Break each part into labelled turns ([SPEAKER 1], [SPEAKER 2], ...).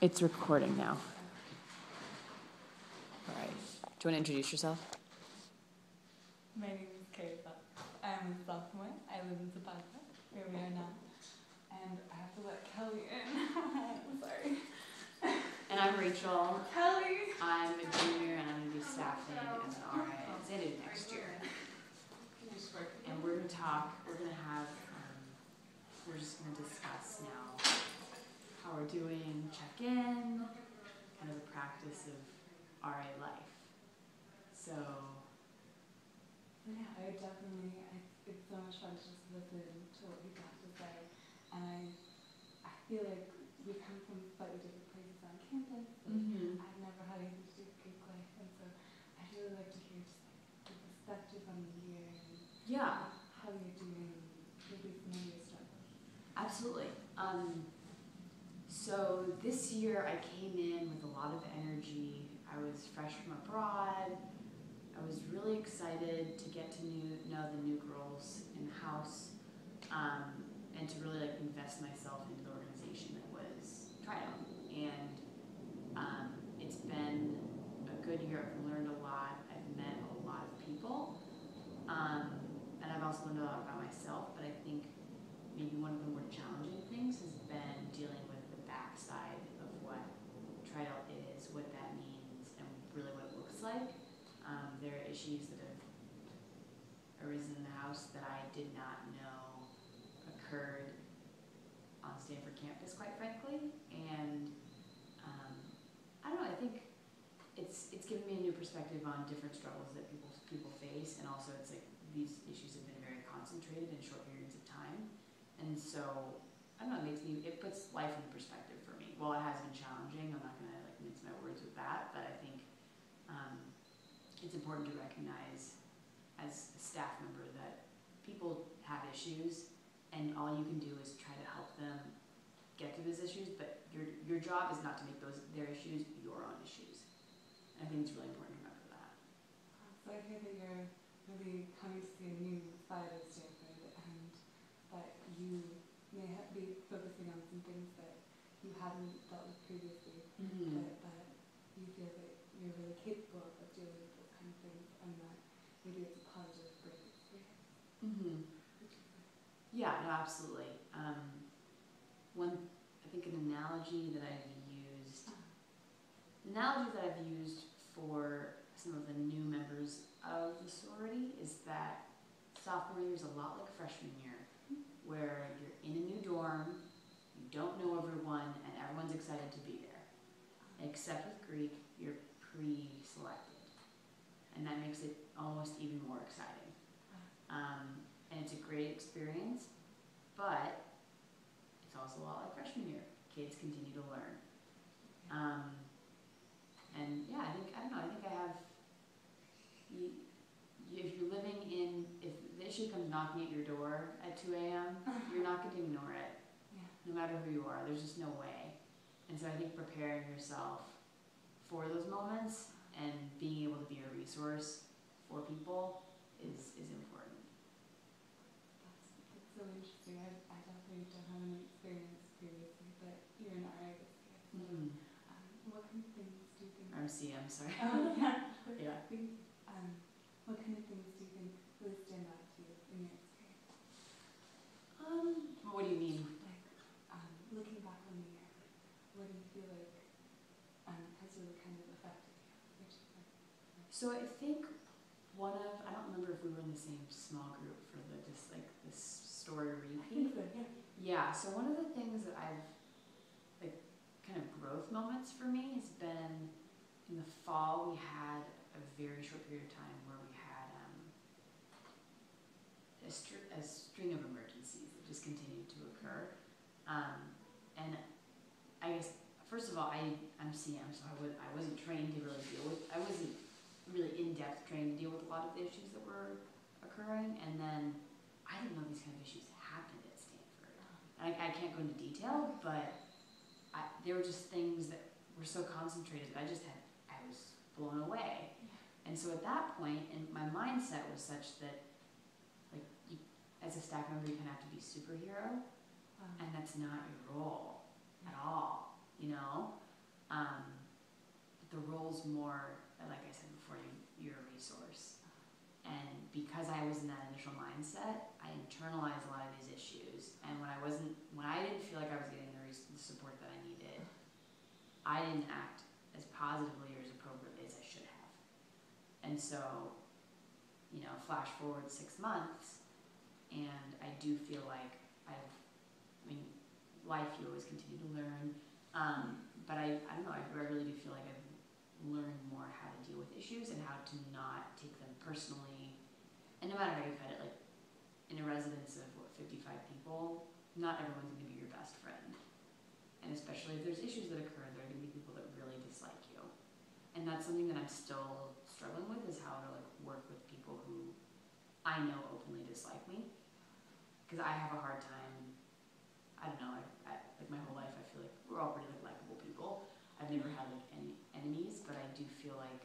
[SPEAKER 1] It's recording now. All right. Do you want to introduce yourself?
[SPEAKER 2] My name is Carey. I'm a sophomore. I live in Zapata, where we are now. And I have to let Kelly in. I'm sorry.
[SPEAKER 1] And I'm Rachel.
[SPEAKER 2] Kelly!
[SPEAKER 1] I'm a junior and I'm going to be staffing as an RA at Xanadu next year. And we're going to talk, we're just going to discuss now how we're doing, check in, kind of the practice of RA life. So,
[SPEAKER 2] yeah, it's so much fun to just listen to what you have to say. And I feel like we come from slightly different places on campus. And I've never had anything to do with Greek life. And so I'd really like to hear just like the perspective on the year and how you're doing, maybe some of your struggles.
[SPEAKER 1] Absolutely. So this year I came in with a lot of energy. I was fresh from abroad. I was really excited to get to know the new girls in the house, and to really invest myself into the organization that was Triumph. And it's been a good year. I've learned a lot. I've met a lot of people, and I've also learned a lot about myself. But I think maybe one of the more challenging things has been dealing with the backside of what trial is, what that means, and really what it looks like. There are issues that have arisen in the house that I did not know occurred on Stanford campus, quite frankly. And I don't know, I think it's given me a new perspective on different struggles that people face, and also it's like these issues have been very concentrated in short periods of time. And so, I don't know, it puts life into perspective for me. While it has been challenging, I'm not going to mince my words with that, but I think it's important to recognize as a staff member that people have issues, and all you can do is try to help them get through those issues, but your job is not to make their issues your own issues. I think it's really important to remember that.
[SPEAKER 2] So I hear that you're really coming to see a new side of Stanford, and that you may be focusing on some things that you hadn't dealt with previously, but that you feel that you're really capable of dealing with those kind of things, and that maybe it's a positive growth experience.
[SPEAKER 1] Yeah, no, absolutely. I think an analogy that I've used for some of the new members of the sorority is that sophomore year is a lot like freshman year, where you're in a new dorm, you don't know everyone, and everyone's excited to be there. Except with Greek, you're pre-selected, and that makes it almost even more exciting. And it's a great experience, but it's also a lot like freshman year. Kids continue to learn. And yeah, I think I have, if you're living if the issue comes knocking at your door at 2 a.m., you're not going to ignore it, no matter who you are. There's just no way. And so I think preparing yourself for those moments and being able to be a resource for people is important.
[SPEAKER 2] That's so interesting. I definitely don't have any experience previously, but you're an RA this year. What kind of things do you think?
[SPEAKER 1] I'm sorry.
[SPEAKER 2] Oh, yeah.
[SPEAKER 1] Yeah.
[SPEAKER 2] What kind of things do you think really stand out to you in your experience?
[SPEAKER 1] What do you mean?
[SPEAKER 2] Looking back on the year, what do you feel like has really kind of affected you?
[SPEAKER 1] So I think I don't remember if we were in the same small group for this story repeat. Yeah, so one of the things that I've, kind of growth moments for me has been in the fall. We had a very short period of time where we had a string of emergencies that just continued to occur. And I guess, first of all, I'm CM, so I wasn't trained to really I wasn't really in-depth trained to deal with a lot of the issues that were occurring, and then I didn't know these kind of issues happened at Stanford. I can't go into detail, but there were just things that were so concentrated that I was blown away. And so at that point, and my mindset was such that, as a staff member, you kind of have to be superhero, and that's not your role at all, The role's more, like I said before, you're a resource. And because I was in that initial mindset, I internalized a lot of these issues. And when I didn't feel like I was getting the support that I needed, I didn't act as positively or as appropriately as I should have. And so, flash forward 6 months, and I do feel like life, you always continue to learn. But I don't know, I really do feel like I've learned more how to deal with issues and how to not take them personally. And no matter how you cut it, like in a residence of 55 people, not everyone's going to be your best friend. And especially if there's issues that occur, there are going to be people that really dislike you. And that's something that I'm still struggling with, is how to work with people who I know openly dislike me. Because I have a hard time, I don't know, like my whole life I feel like we're all pretty likable people. I've never had any enemies, but I do feel like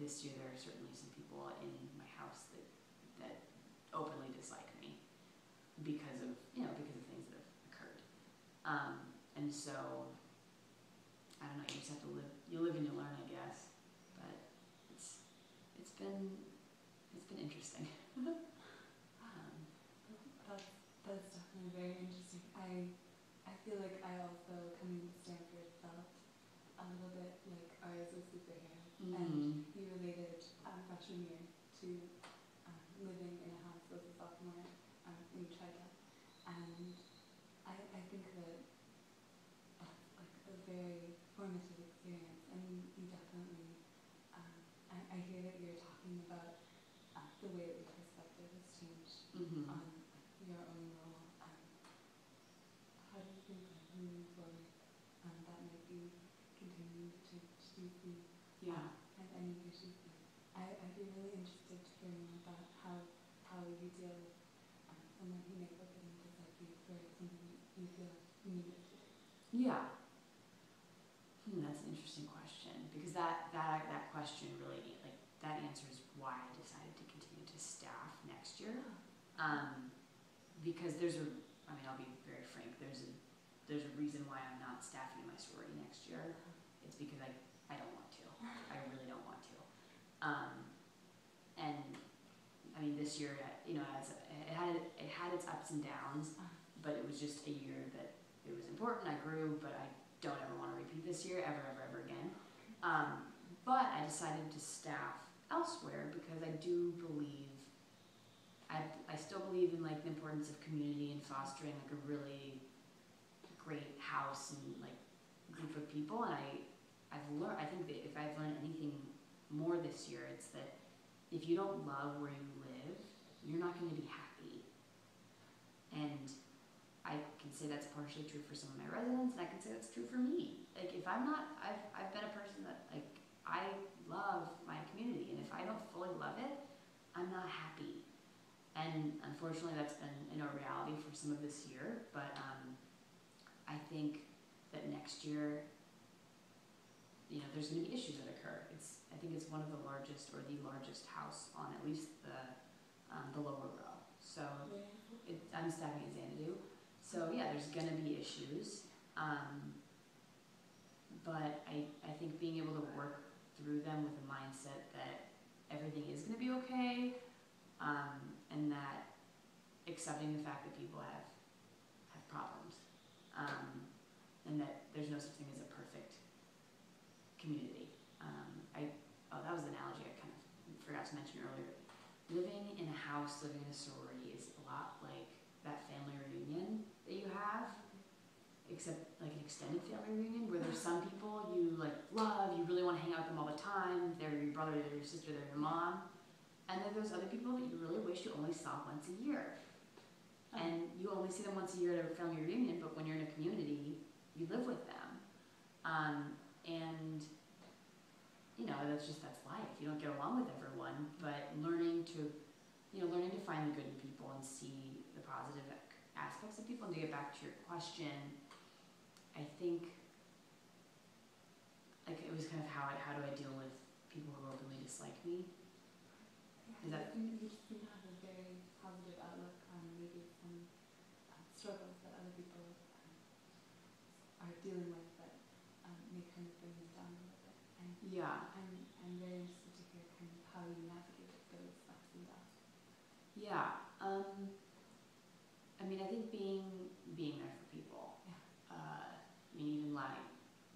[SPEAKER 1] this year there are certainly some people in my house that openly dislike me because of things that have occurred. And so I don't know, you just have to live and you learn, I guess. But it's been interesting.
[SPEAKER 2] That's definitely very interesting. I feel like I also, coming to Stanford, felt a little bit like I was a superhero. And you related freshman year to living in a house as a sophomore in China. And I think that that's like a very formative experience. And you definitely, I hear that you're talking about the way that your perspective has changed on your own role. How do you think moving forward that might be continuing to change? Do you see have any issues? I'd be really interested to hear more about how you deal with someone who may openly dislike you for something you feel you needed to do.
[SPEAKER 1] Yeah. That's an interesting question, because that question really, that answers why I decided to continue to staff next year. Because I'll be very frank, there's a reason why I'm not staffing my sorority next year. It's because I don't want to. I really don't want to. And this year, it had its ups and downs, but it was just a year that it was important. I grew, but I don't ever want to repeat this year ever again. But I decided to staff elsewhere because I do believe, I still believe in the importance of community and fostering a really great house and group of people. And I think that if I've learned anything more this year, it's that if you don't love where you live, you're not going to be happy. And I can say that's partially true for some of my residents, and I can say that's true for me. If I'm not, I've been a person that I love my community, and if I don't fully love it, I'm not happy. And unfortunately, that's been a reality for some of this year. But I think that next year, there's going to be issues that occur. I think it's one of the largest, or the largest house on at least the lower row. So I'm staffing at Xanadu. So yeah, there's going to be issues. But I think being able to work through them with a mindset that everything is going to be okay, and that accepting the fact that people have problems, and that there's no such thing as a perfect community. That was an analogy I kind of forgot to mention earlier. Living in a house, living in a sorority is a lot like that family reunion that you have, except an extended family reunion where there's some people you love, you really want to hang out with them all the time, they're your brother, they're your sister, they're your mom, and then there's other people that you really wish you only saw once a year. And you only see them once a year at a family reunion, but when you're in a community, you live with them. And that's life. You don't get along with everyone, but learning to find the good in people and see the positive aspects of people. And to get back to your question, I think it was kind of how do I deal with people who openly dislike me? Is that
[SPEAKER 2] you seem to have a very positive outlook on maybe some struggles that other people are dealing with that And
[SPEAKER 1] Yeah.
[SPEAKER 2] I'm very interested to hear kind of how you navigate those ups and downs.
[SPEAKER 1] Yeah. I mean, I think being there for people.
[SPEAKER 2] Yeah.
[SPEAKER 1] I mean, even like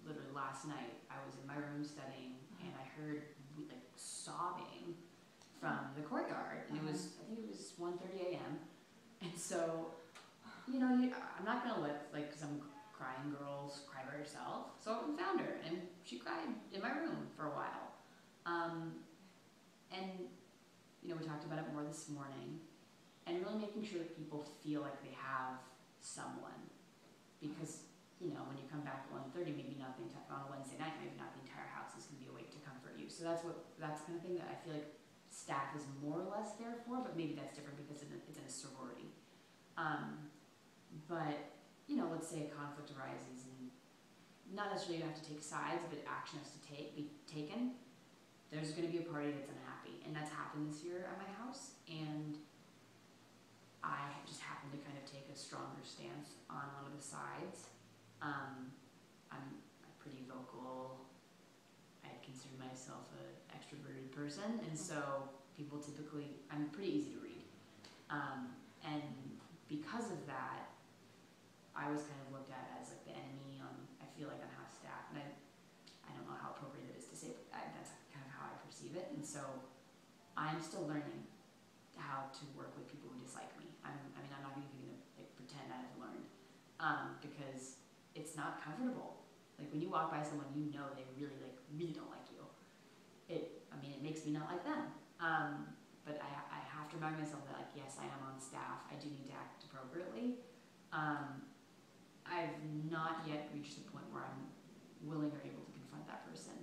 [SPEAKER 1] literally last night, I was in my room studying, and I heard like sobbing from the courtyard, and it was, I think it was 1:30 a.m. And so, you know, I'm not gonna let like some crying girls cry by herself. So I found her, and she cried in my room for a while. And you know, we talked about it more this morning, and really making sure that people feel like they have someone, because you know, when you come back at 1:30, maybe not the entire, on a Wednesday night, maybe not the entire house is gonna be awake to comfort you. So that's kind of thing that I feel like staff is more or less there for, but maybe that's different because it's in a sorority. But you know, let's say a conflict arises, and not necessarily you have to take sides, but action has to be taken. There's going to be a party that's unhappy, and that's happened this year at my house, and I just happened to kind of take a stronger stance on one of the sides. I'm a pretty vocal, I consider myself an extroverted person, and so people typically, I'm pretty easy to read. And because of that, I was kind of looked at as like the enemy I feel like on house staff, and I don't know how appropriate it is to say, but that's kind of how I perceive it. And so I'm still learning how to work with people who dislike me. I mean, I'm not even going to like pretend I've learned, because it's not comfortable. Like when you walk by someone, you know they really don't like you. It makes me not like them. But I have to remind myself that, like, yes, I am on staff. I do need to act appropriately. I've not yet reached the point where I'm willing or able to confront that person.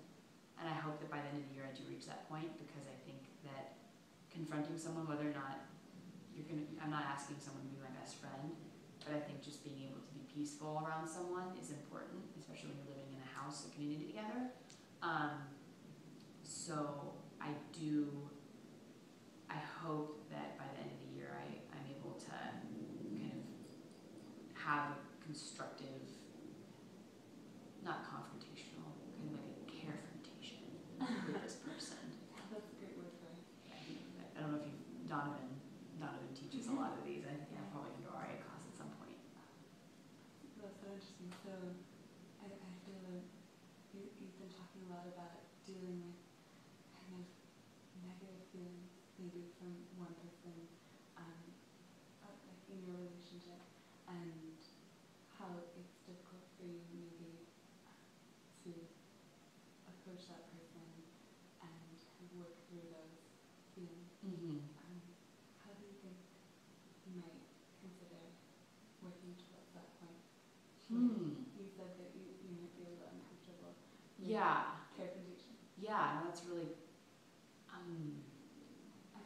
[SPEAKER 1] And I hope that by the end of the year I do reach that point, because I think that confronting someone, whether or not I'm not asking someone to be my best friend, but I think just being able to be peaceful around someone is important, especially when you're living in a house, a community together. So I hope that by the end of the year I'm able to kind of have a constructive, not confrontational, kind of like a carefrontation with this person.
[SPEAKER 2] That's a great word for it.
[SPEAKER 1] I don't know if Donovan teaches a lot of these. I think I'll probably go to RA class at some point.
[SPEAKER 2] That's so interesting. So I feel like you've been talking a lot about dealing with kind of negative feelings, maybe from one person, like in your relationship, and how it's difficult for you maybe to approach that person and work through those feelings. How do you think you might consider working towards that point? You said that you might be a little uncomfortable with confrontation.
[SPEAKER 1] Yeah, no, that's really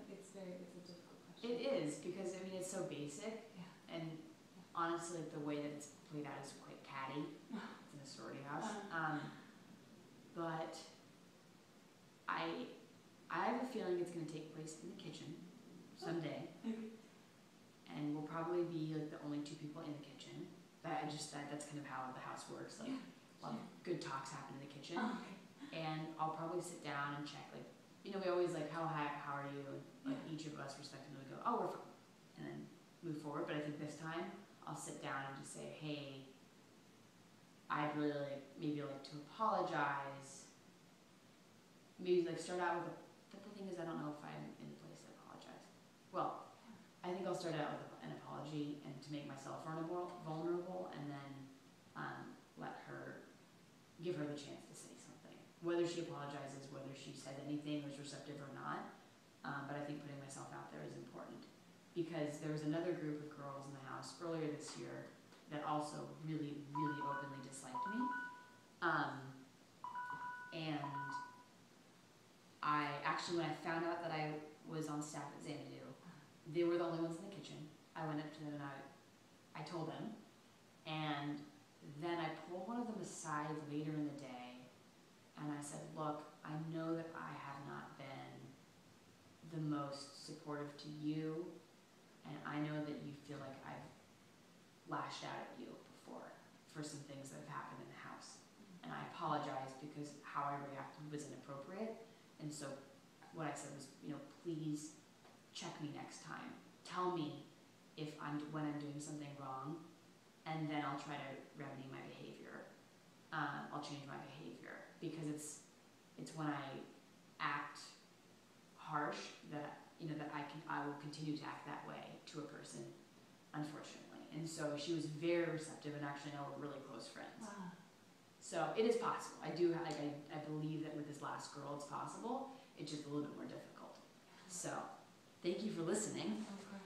[SPEAKER 2] it's a difficult question.
[SPEAKER 1] It is, because I mean it's so basic, and honestly, like, the way that it's played out is quite catty. It's in a sorority house. But I have a feeling it's going to take place in the kitchen someday, and we'll probably be like the only two people in the kitchen. That's kind of how the house works. Like a lot of good talks happen in the kitchen, and I'll probably sit down and check, like, you know, we always like, how are you? Like each of us respectively go, oh, we're fine, and then move forward. But I think this time I'll sit down and just say, hey, I'd really maybe like to apologize. Maybe like start out with the thing is, I don't know if I'm in the place to apologize. Well, I think I'll start out with an apology, and to make myself vulnerable, and then give her the chance to say something. Whether she apologizes, whether she says anything or is receptive or not. But I think putting myself out there is important, because there was another group of girls in the house earlier this year that also really, really openly disliked me. And I actually, when I found out that I was on staff at Xanadu, they were the only ones in the kitchen. I went up to them and I told them, and then I pulled one of them aside later in the day, and I said, look, I know that I have not been the most supportive to you, and I know that you feel like I've lashed out at you before for some things that have happened in the house. And I apologize, because because how I reacted was inappropriate. And so what I said was, please check me next time. Tell me when I'm doing something wrong, and then I'll try to remedy my behavior. I'll change my behavior, because it's when I act harsh that I will continue to act that way to a person, unfortunately. And so she was very receptive, and actually now we're really close friends.
[SPEAKER 2] Wow.
[SPEAKER 1] So it is possible. I believe that with this last girl it's possible. It's just a little bit more difficult. So thank you for listening.
[SPEAKER 2] Of course.